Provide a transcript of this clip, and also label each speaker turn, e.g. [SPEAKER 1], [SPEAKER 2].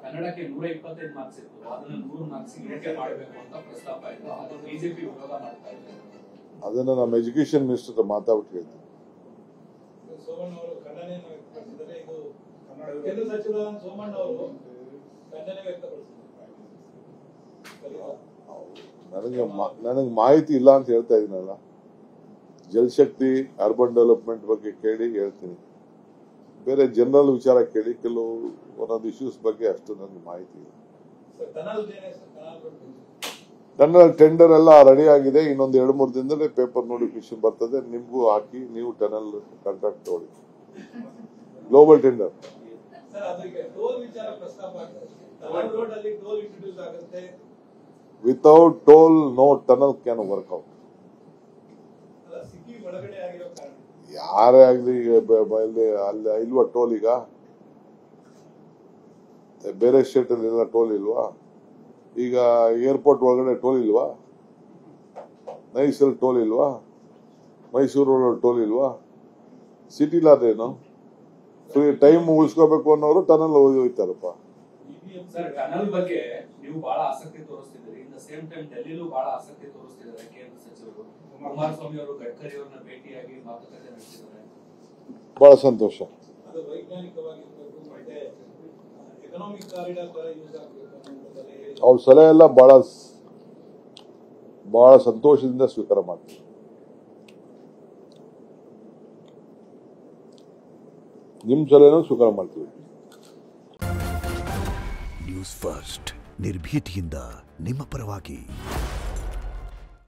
[SPEAKER 1] ಕನ್ನಡಕ್ಕೆ 125 ಮಾರ್ಕ್ಸ್ ಇತ್ತು, ಅದನ್ನ 100 ಮಾರ್ಕ್ಸ್ ಇಳಿಕೆ ಮಾಡಬೇಕು ಅಂತ ಪ್ರಸ್ತಾಪ ಇತ್ತು. ಅದು ಬಿಜೆಪಿ ವಿರೋಧ ಮಾಡ್ತಾ ಇದೆ.
[SPEAKER 2] ಅದನ್ನ ನಮ್ಮ ಎಜುಕೇಶನ್ ಮಿನಿಸ್ಟರ್ ಮಾತಾಡ್ಬಿಟ್ಟು ಹೇಳ್ತೀನಿ.
[SPEAKER 3] ಸೋಮಣ್ಣ ಅವರು ಖಂಡನೆ ವ್ಯಕ್ತಪಡಿಸಿದರೆ, ಇದು ಕೇಂದ್ರ ಸಚಿವ ಸೋಮಣ್ಣ ಅವರು ಖಂಡನೆ ವ್ಯಕ್ತಪಡಿಸಿದ್ದಾರೆ.
[SPEAKER 2] ನನಗೆ ಮಾಹಿತಿ ಇಲ್ಲ ಅಂತ ಹೇಳ್ತಾ ಇದೀನಲ್ಲ. ಜಲಶಕ್ತಿ ಅರ್ಬನ್ ಡೆವಲಪ್ಮೆಂಟ್ ಬಗ್ಗೆ ಕೇಳಿ ಹೇಳ್ತೀನಿ. ಬೇರೆ ಜನರಲ್ ವಿಚಾರ ಕೇಳಿ, ಕೆಲವು ಒಂದೊಂದು ಇಶ್ಯೂಸ್ ಬಗ್ಗೆ ಅಷ್ಟು ನನಗೆ ಮಾಹಿತಿ ಇಲ್ಲ. ಟನಲ್ ಟೆಂಡರ್ ಎಲ್ಲ ರೆಡಿ ಆಗಿದೆ. ಇನ್ನೊಂದು 2-3 ದಿನದಲ್ಲಿ ಪೇಪರ್ ನೋಟಿಫಿಕೇಶನ್ ಬರ್ತದೆ. ನಿಮ್ಗೂ ಹಾಕಿ ನೀವು ಟನಲ್ ಕಾಂಟ್ರಾಕ್ಟ್ ತಗೊಳ್ಳಿ. Global tender. Without toll no tunnel can work out. ಯಾರೇ ಆಗ್ಲಿ ಅಲ್ಲಿ ಇಲ್ವಾ ಟೋಲ್? ಈಗ ಬೇರೆ ಸ್ಟೇಟ್ ಅಲ್ಲಿ ಎಲ್ಲ ಟೋಲ್ ಇಲ್ವಾ? ಈಗ ಏರ್ಪೋರ್ಟ್ ಒಳಗಡೆ ಟೋಲ್ ಇಲ್ವಾ? ನೈಸಲ್ಲಿ ಟೋಲ್ ಇಲ್ವಾ? ಮೈಸೂರು ಒಳಗಡೆ ಟೋಲ್ ಇಲ್ವಾ? ಸಿಟಿಲಿ ಅದೇನು ಫ್ರೀ ಟೈಮ್ ಉಳಿಸ್ಕೋಬೇಕು ಅನ್ನೋರು ಟನಲ್ ಹೋಗ್ತಾರಪ್ಪ.
[SPEAKER 1] ಸರ್, ಟನಲ್ ಬಗ್ಗೆ ನೀವು ಬಹಳ ಆಸಕ್ತಿ ತೋರಿಸ್ತಿದ್ದೀರಿ. ಇನ್ ದ ಸೇಮ್ ಟೈಮ್ ಡೆಲ್ಲಿಲೂ ಬಹಳ ಆಸಕ್ತಿ ತೋರಿಸ್ತಿದ್ದಾರೆ ಕೇಂದ್ರ ಸಚಿವರು. ಕುಮಾರಸ್ವಾಮಿ ಅವರು ಗಡ್ಕರಿ ಅವರನ್ನ ಭೇಟಿಯಾಗಿ ಮಾತುಕತೆ ನಡೆಸಿದ್ದಾರೆ.
[SPEAKER 2] ಬಹಳ ಸಂತೋಷ. ಅವ್ರ ಸಲಹೆ ಎಲ್ಲ ಬಹಳ ಸಂತೋಷದಿಂದ ಸ್ವೀಕಾರ ಮಾಡ್ತೀವಿ. ನಿಮ್ ಸಲಹೆನೂ ಸ್ವೀಕಾರ ಮಾಡ್ತೀವಿ.
[SPEAKER 4] ನ್ಯೂಸ್ ಫಸ್ಟ್, ನಿರ್ಭೀತಿಯಿಂದ ನಿಮ್ಮ ಪರವಾಗಿ.